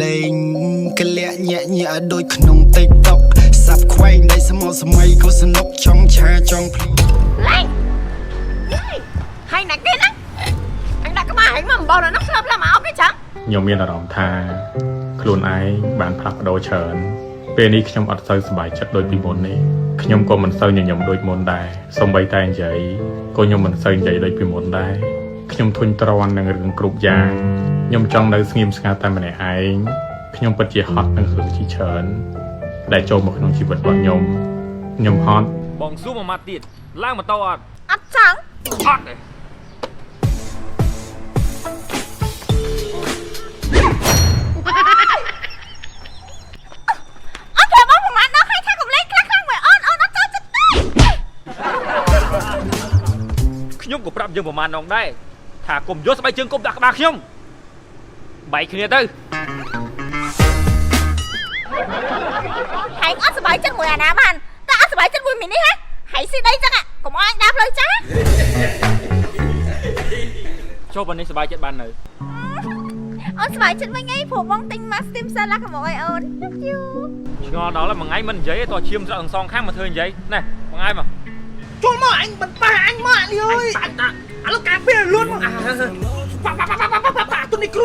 លេងកលៈញាក់ញាក់ដូចក្នុង TikTok សាប់ខ្វែងនៃសម័យសម័យក៏សនុកចង់ឆាចង់ភ្លីឡើងហើយណាគេណាអញដាក់ក្បាលហែងមកអំបោះនោះស្លាប់ឡាមកអោបគេចឹងខ្ញុំមានអារម្មណ៍ថាខ្លួនឯងបានផ្លាស់ប្ដូរច្រើនពេលនេះខ្ញុំអត់សូវសប្បាយចិត្តដូចពីមុននេះខ្ញុំក៏មិនសូវញញឹមដូចមុនដែរសូម្បីតែនិយាយក៏ខ្ញុំមិនសូវនិយាយដូចពីមុនដែរខ្ញុំធុញទ្រាន់នឹងរឿងគ្រប់យ៉ាងខ្ញុំចង់នៅស្ងៀមស្ងាត់តែម្នាក់ឯងខ្ញុំពិតជាហត់នឹងរឿងជាច្រើនដែលចូលមកក្នុងជីវិតរបស់ខ្ញុំហត់បងសួរមួយម៉ាត់ទៀតឡើងម៉ូតូអត់ចង់អត់ទេខ្ញុំក៏ប្រាប់យើងប្រមាណនងដែរថាកុំយកស្បែកជើងកុំដាក់ក្បាលខ្ញុំបែកគ្នាទៅហែងអត់សบายចិត្តមួយអាណាបានតែអត់សบายចិត្តមួយមីនេះហ៎ហែងស៊ីដីចឹងកុំអោយអញដើរផ្លូវចាស់ចូលបើនេះសบายចិត្តបាននៅអូនសบายចិត្តវិញអីព្រោះបងទិញមកស្ទីមសាឡាកុំអោយអូនយូឆ្ងល់ដល់ហើយមួយថ្ងៃមិននិយាយទេតោះឈាមស្រក់សងខាងមកធ្វើនិយាយណែមួយថ្ងៃមកចូលមកអញបន្តអញមកនេះអើយឥឡូវការពេលលួនមកទុននេះគ្រួ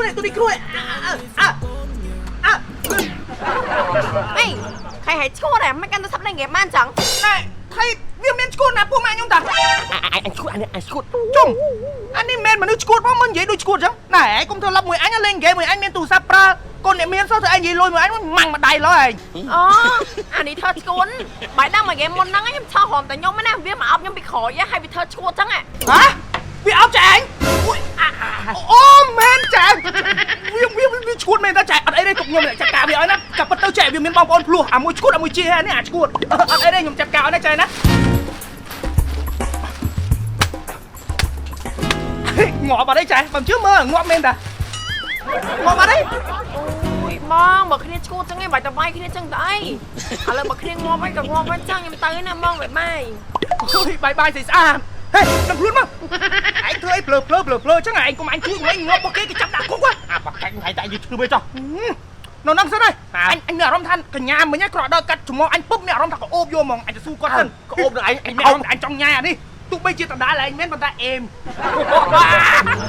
អីใครហែឈួតហ៎មិនកាន់ទៅសាប់លេងហ្គេមបានចឹងណែហើយវាមានឈួតណាពួកម៉ាក់ខ្ញុំតាអញឈួតអញឈួតជុំអានេះមិនមនុស្សឈួតផងមិននិយាយដូចឈួតចឹងណែឯងកុំធ្វើឡប់មួយអញលេងហ្គេមមួយអញមានទូរស័ព្ទប្រើកូនអ្នកមានសោះទៅឯងនិយាយលុយមួយអញម៉ាំងម្ដាយឡើយអូអានេះធ្វើឈួតបាយដល់មួយហ្គេមមុនហ្នឹងខ្ញុំឆោហមតែខ្ញុំណាវាមកអោបខ្ញុំពីក្រោយហើយវាធ្វើឈួតចឹងហ៎វាអោបចាឯងអូមែនចាវាឈួតមែនតាចាអត់អីទេទុកខ្ញុំចាត់ការវាឲ្យណាកាពិតទៅចាវាមានបងប្អូនភ្លោះអាមួយឈួតអាមួយជានេះអាឈួតអត់អីទេខ្ញុំចាត់ការឲ្យណាចាណាងាប់អត់អីចាបើជឿមើលងាប់មែនតាងាប់អត់អីអូយម៉ងបើគ្នាឈួតចឹងឯងបាយតបាយគ្នាចឹងទៅអីឥឡូវបើគ្នាងាប់ហើយក៏ងាប់ហើយចឹងខ្ញុំទៅណាម៉ងបាយអូយបាយស្អាតហេដល់ខ្លួនមកឯងធ្វើអីភ្លើចឹងឯងកុំអញជួយវិញងាប់របស់គេចាប់ដាក់គុកអាបាក់កាច់ថ្ងៃតែយើងឈឺវិញចុះនៅនឹងសិនហើយអញមានអារម្មណ៍ថាកញ្ញាមិញក្រដល់កាត់ច្រមុះអញពុបមានអារម្មណ៍ថាក្អូបយកហ្មងអញទៅស៊ូគាត់សិនក្អូបនឹងឯងមានអារម្មណ៍ថាអញចង់ញ៉ាំអានេះទោះបីជាដដែលឯងមែនប៉ុន្តែអេម